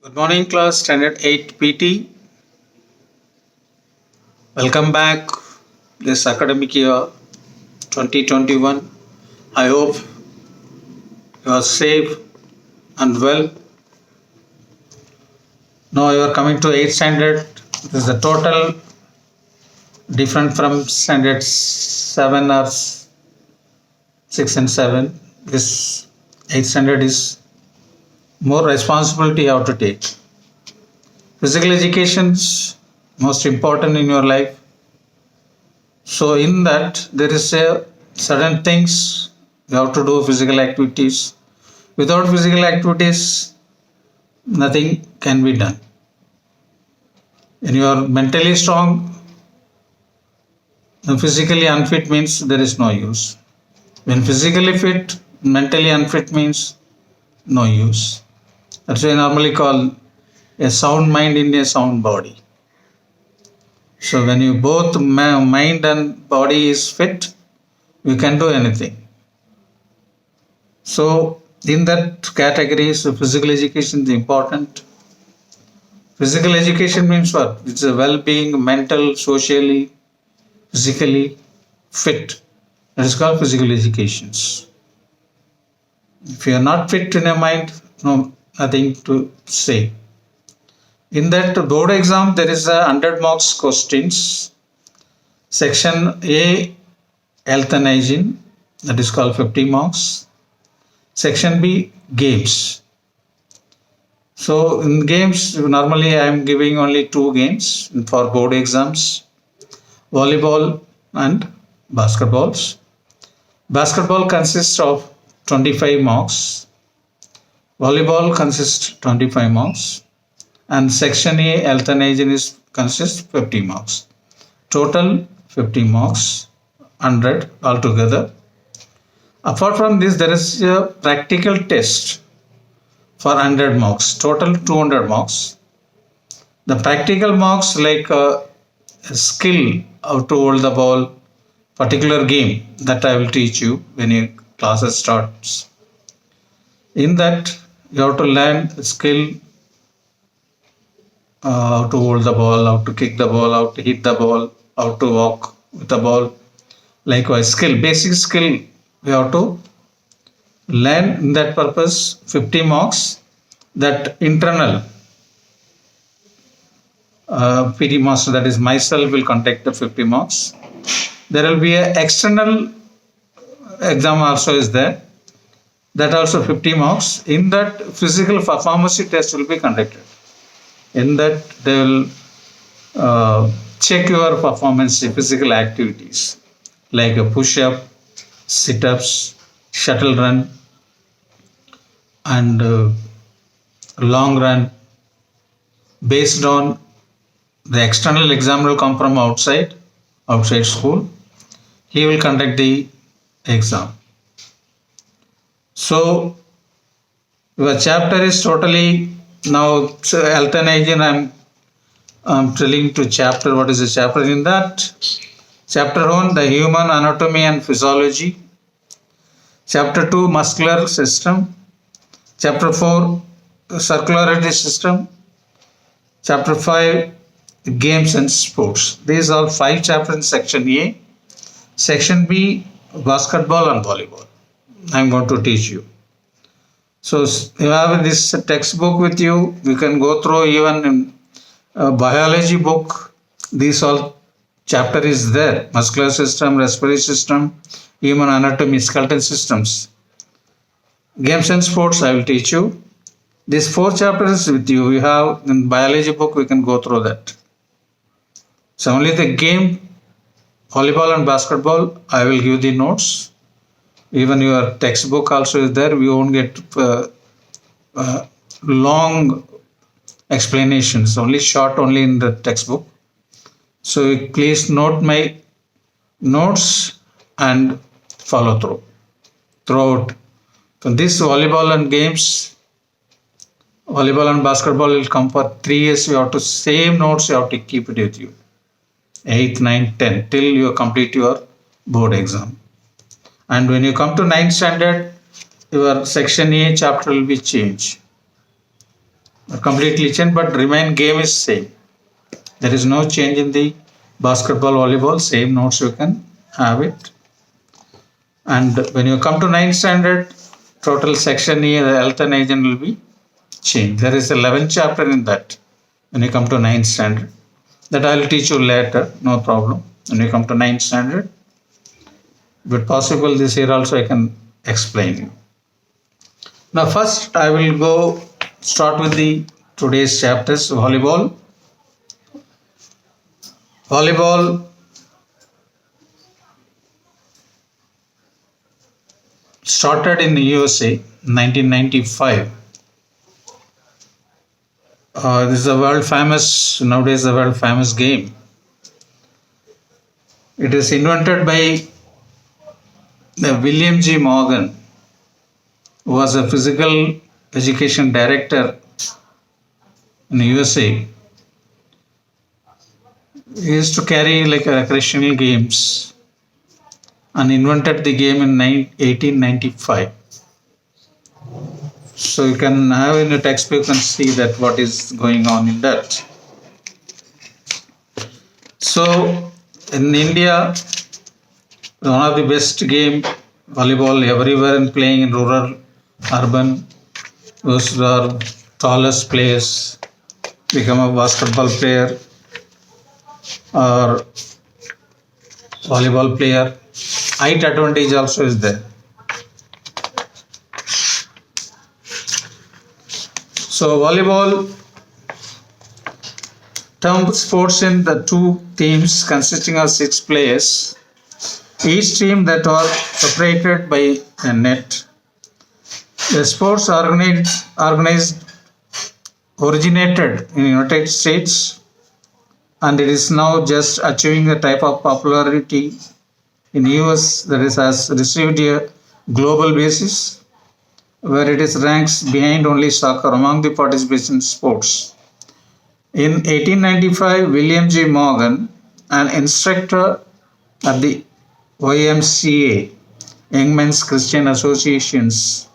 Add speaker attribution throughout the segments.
Speaker 1: Good morning, class standard 8 PT. Welcome back this academic year 2021. I hope you are safe and well. Now you are coming to 8th standard. This is the total different from standard 7 or 6 and 7. This 8th standard is more responsibility you have to take. Physical education is most important in your life. So in that there is a certain things you have to do physical activities. Without physical activities, nothing can be done. When you are mentally strong, physically unfit means there is no use. When physically fit, mentally unfit means no use. That's why I normally call a sound mind in a sound body. So when you both mind and body is fit, you can do anything. So in that category, so physical education is important. Physical education means what? It's a well-being, mental, socially, physically fit. That is called physical education. If you are not fit in your mind, no, nothing to say. In that board exam, there is a 100 marks questions. Section A, health and hygiene, that is called 50 marks. Section B, games. So in games, normally I am giving only 2 games for board exams, volleyball and basketballs. Basketball consists of 25 marks, volleyball consists 25 marks, and section A, health and hygiene consists 50 marks. Total 50 marks, 100 altogether. Apart from this, there is a practical test for 100 marks, total 200 marks. The practical marks like a skill how to hold the ball, particular game that I will teach you when your classes starts. In that, you have to learn a skill, how to hold the ball, how to kick the ball, how to hit the ball, how to walk with the ball. Likewise, skill, basic skill, we have to learn in that purpose 50 marks. That internal PD master, that is myself, will conduct the 50 marks. There will be an external exam also is there, that also 50 marks. In that, physical performance test will be conducted. In that, they will check your performance in physical activities like a push-up, sit-ups, shuttle run, and long run. Based on the external examiner will come from outside school. He will conduct the exam. So your chapter is totally now health and hygiene. I'm telling to chapter. What is the chapter in that? Chapter 1, the human anatomy and physiology. Chapter 2, muscular system. Chapter 4, circulatory system. Chapter 5, games and sports. These are 5 chapters in section A. Section B, basketball and volleyball. I'm going to teach you. So you have this textbook with you. You can go through even in biology book. These all chapter is there. Muscular system, respiratory system, human anatomy, skeletal systems. Games and sports I will teach you. These 4 chapters with you. You have in biology book, we can go through that. So only the game, volleyball and basketball, I will give the notes. Even your textbook also is there. We won't get long explanations, only short only in the textbook. So please note my notes and follow throughout. So this volleyball and games, volleyball and basketball will come for 3 years. You have to same notes, you have to keep it with you. 8th, 9th, 10th till you complete your board exam. And when you come to 9th standard, your section A chapter will be changed. completely changed, but remain game is same. There is no change in the basketball, volleyball, same notes you can have it. And when you come to 9th standard, total section E, the health and hygiene will be changed. There is 11th chapter in that when you come to 9th standard. That I will teach you later, no problem. When you come to 9th standard, but possible this year also I can explain you. Now first I will go start with the today's chapters. Volleyball. Volleyball started in the USA 1995. This is a world famous, nowadays a world famous game. It is invented by William G. Morgan, who was a physical education director in the USA. He used to carry like recreational games and invented the game in 1895. So you can have in the textbook and see that what is going on in that. So in India, one of the best game volleyball everywhere and playing in rural, urban. Those are tallest players become a basketball player or volleyball player. Height advantage also is there. So volleyball term sports in the two teams consisting of 6 players. Each team that are separated by a net. The sports originated in the United States and it is now just achieving a type of popularity in US that is has received a global basis where it is ranks behind only soccer among the participation sports. In 1895, William G. Morgan, an instructor at the YMCA, Young Men's Christian Associations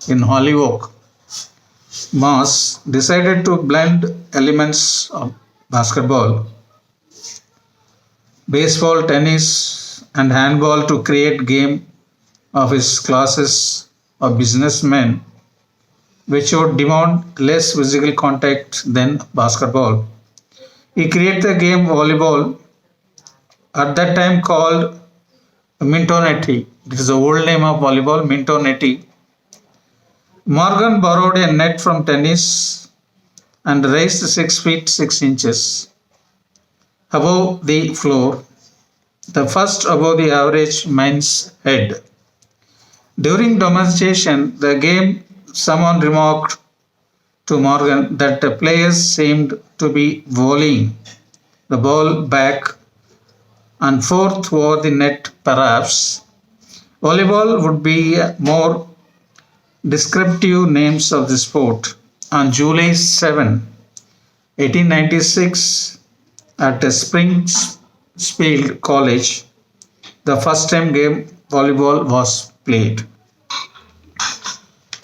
Speaker 1: in Holyoke, Mass, decided to blend elements of basketball, baseball, tennis, and handball to create game of his classes of businessmen, which would demand less physical contact than basketball. He created the game volleyball, at that time called Mintonetti. It is the old name of volleyball, Mintonetti. Morgan borrowed a net from tennis and raised 6 feet 6 inches above the floor, the first above the average man's head. During demonstration, the game, someone remarked to Morgan that the players seemed to be volleying the ball back and forth over the net. Perhaps volleyball would be more descriptive names of the sport. On July 7, 1896, at Springfield College, the first time game volleyball was played.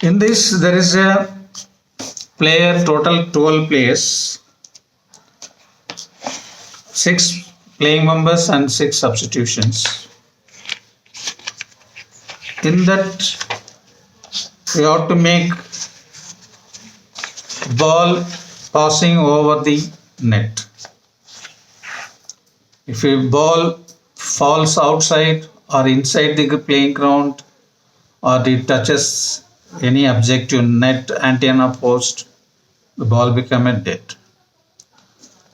Speaker 1: In this, there is a player, total 12 players, 6 playing members and 6 substitutions. In that, we have to make ball passing over the net. If a ball falls outside or inside the playing ground or it touches any objective, net, antenna, post, the ball become a dead.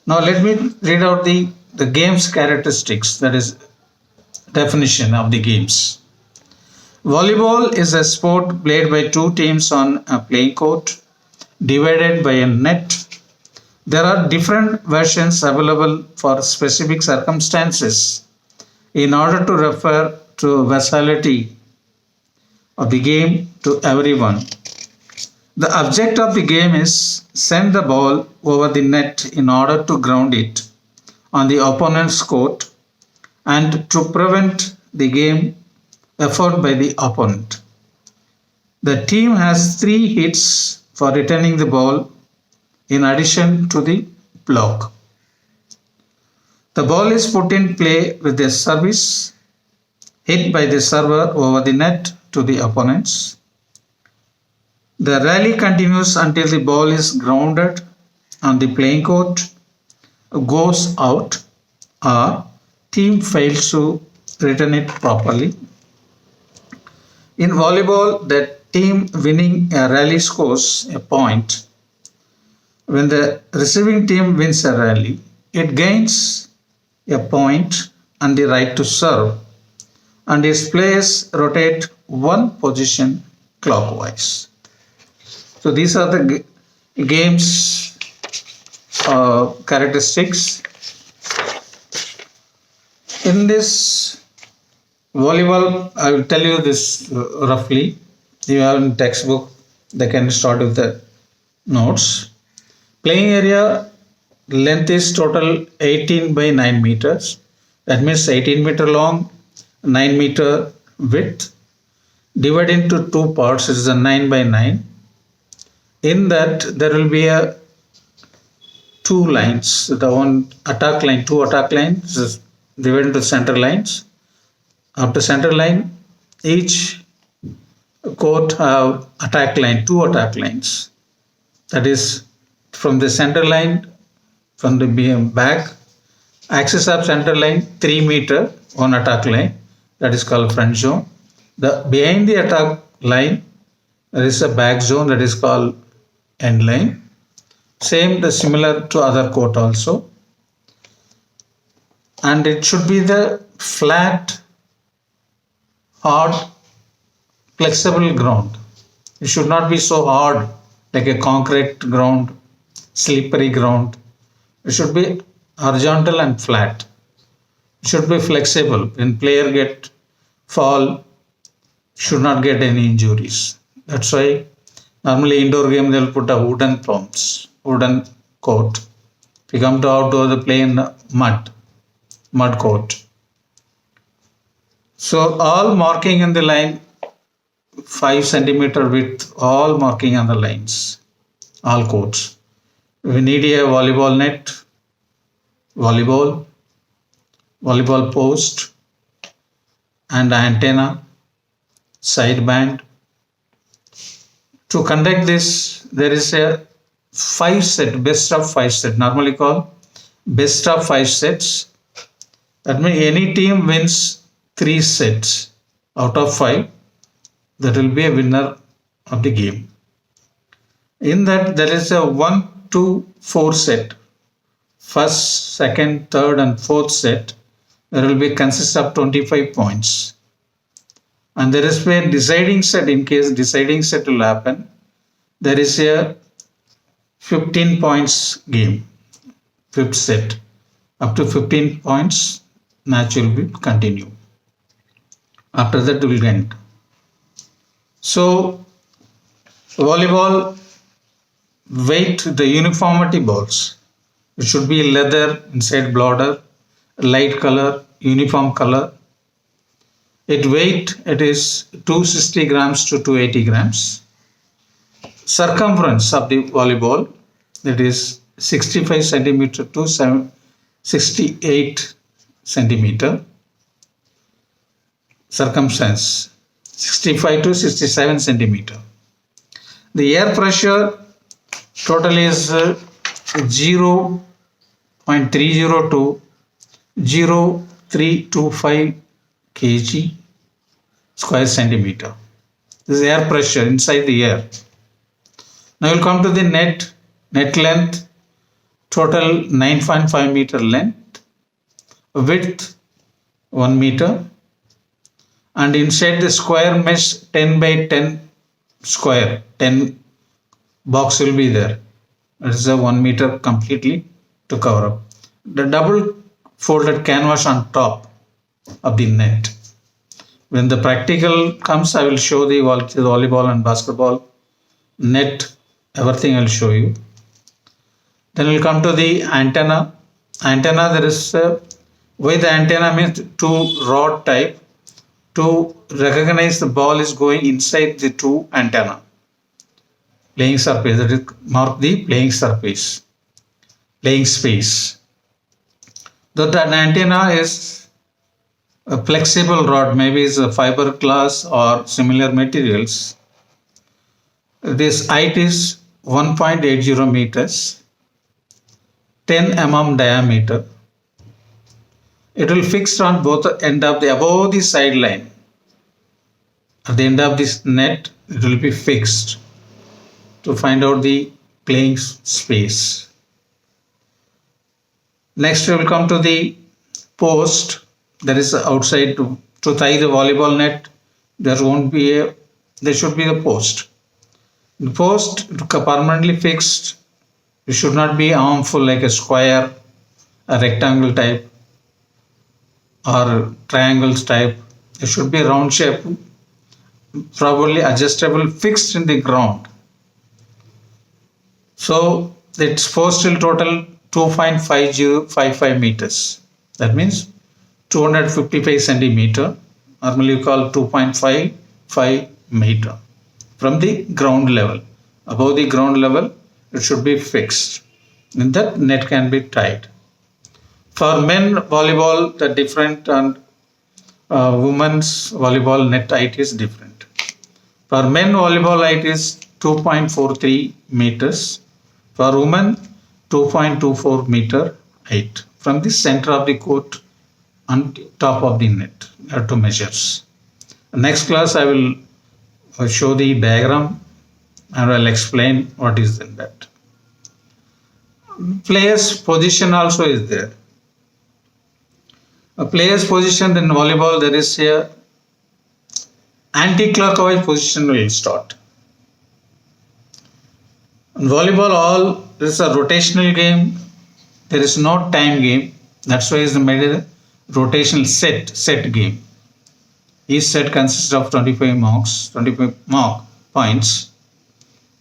Speaker 1: Now let me read out the game's characteristics, that is definition of the games. Volleyball is a sport played by 2 teams on a playing court divided by a net. There are different versions available for specific circumstances in order to refer to versatility of the game to everyone. The object of the game is send the ball over the net in order to ground it on the opponent's court and to prevent the game effort by the opponent. The team has 3 hits for returning the ball in addition to the block. The ball is put in play with a service hit by the server over the net to the opponents. The rally continues until the ball is grounded on the playing court, goes out, or team fails to return it properly. In volleyball, the team winning a rally scores a point. When the receiving team wins a rally, it gains a point and the right to serve, and its players rotate one position clockwise. So these are the game's characteristics. In this volleyball, I will tell you this roughly. You have in textbook, they can start with the notes. Playing area length is total 18 by 9 meters. That means 18 meter long, 9 meter width. Divided into two parts, it is a 9 by 9. In that there will be a two lines. The one attack line, two attack lines is divided into center lines. After center line, each court have attack line, two attack lines. That is from the center line, from the back, axis of center line 3 meter, one attack line, that is called front zone. The behind the attack line, there is a back zone, that is called end line. Same, the similar to other court also. And it should be the flat, hard, flexible ground. It should not be so hard like a concrete ground, slippery ground. It should be horizontal and flat. It should be flexible. When player get fall, should not get any injuries. That's why normally indoor game they will put a wooden palms, wooden court. If you come to outdoor, they play in mud court. So all marking in the line 5 centimeter width, all marking on the lines, all courts. We need a volleyball net, volleyball post, and antenna, sideband. To conduct this, there is a 5 set, best of 5 set, normally called best of 5 sets. That means any team wins 3 sets out of 5. That will be a winner of the game. In that, there is a 1, 2, 4 set. First, second, third, and fourth set, there will be consist of 25 points. And there is a deciding set. In case deciding set will happen, there is a 15 points game, fifth set. Up to 15 points, match will be continue. After that, will end. So, volleyball weight, the uniformity balls. It should be leather inside border, light color, uniform color. It weight, it is 260 grams to 280 grams. Circumference of the volleyball, it is 65 centimeter to 68 centimeter. Circumference 65 to 67 centimeter. The air pressure total is 0.30 to 0.325 kg square centimeter. This is air pressure inside the air. Now we'll come to the net length, total 9.5 meter length, width 1 meter, and inside the square mesh 10 by 10 square, 10 box will be there. It is a 1 meter completely to cover up. The double folded canvas on top of the net. When the practical comes, I will show the volleyball and basketball net, everything I will show you. Then we'll come to the antenna. Antenna, there is why the antenna means two rod type to recognize the ball is going inside the two antenna. playing surface, that is mark the playing surface, playing space. That an antenna is a flexible rod, maybe it's a fiberglass or similar materials. This height is 1.80 meters, 10 mm diameter. It will fix on both end of the above the sideline. At the end of this net, it will be fixed to find out the playing space. Next, we will come to the post. That is outside to tie the volleyball net. There should be the post. The post permanently fixed. It should not be harmful like a square, a rectangle type, or triangles type. It should be round shape, probably adjustable, fixed in the ground. So its post will total 2.5055 meters. That means 255 centimeter. Normally you call 2.55 meter from the ground level. Above the ground level, it should be fixed. And that net can be tied. For men volleyball, the different, and women's volleyball net height is different. For men volleyball height is 2.43 meters. For women, 2.24 meter height from the center of the court on top of the net. You have to measure. Next class I will show the diagram and I will explain what is in that. Player's position also is there. A player's position in volleyball, there is a anti-clockwise position will start. In volleyball, this is a rotational game. There is no time game. That's why it's made a rotational set game. Each set consists of 25 mark points.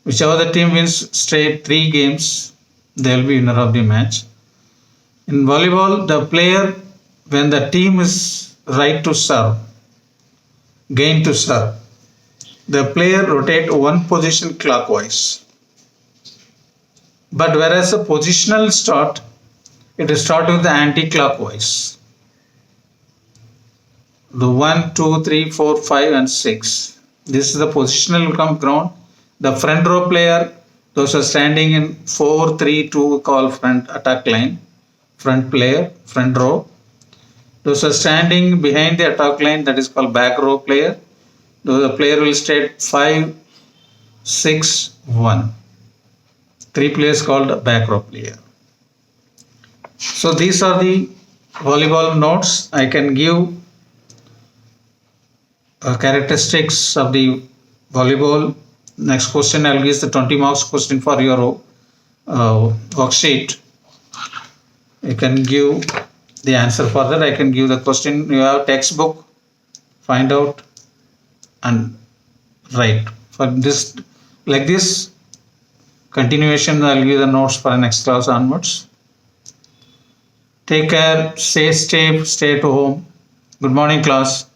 Speaker 1: Whichever the team wins straight 3 games, they will be winner of the match. In volleyball, the player, when the team is right to serve, gain to serve, the player rotate one position clockwise. But whereas a positional start, it is start with the anti-clockwise. The 1, 2, 3, 4, 5 and 6. This is the positional ground. The front row player, those are standing in 4, 3, 2 call front attack line. Front player, front row. Those are standing behind the attack line, that is called back row player. The player will state 5, 6, 1. 3 players called back row player. So these are the volleyball notes. I can give characteristics of the volleyball. Next question I will give the 20 marks question for your worksheet. You can give the answer for that. I can give the question. You have textbook, find out and write. For this, like this continuation, I will give the notes for next class onwards. Take care, stay safe, stay at home. Good morning, class.